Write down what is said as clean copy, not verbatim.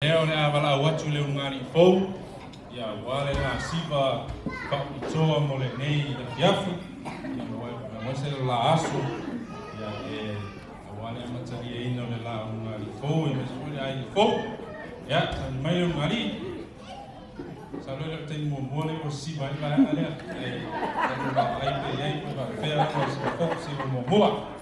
Leo le avala watu le ungari fou ya wale la siva ka itoa mo le nei le fiafu ya mo se la aso ya wale matari e ino le la ungari fou e meso le ai fou ya mai ungari sa lo le tengo mo le o siva i va ale ai pe ai pe va fea ko se fou se mo moa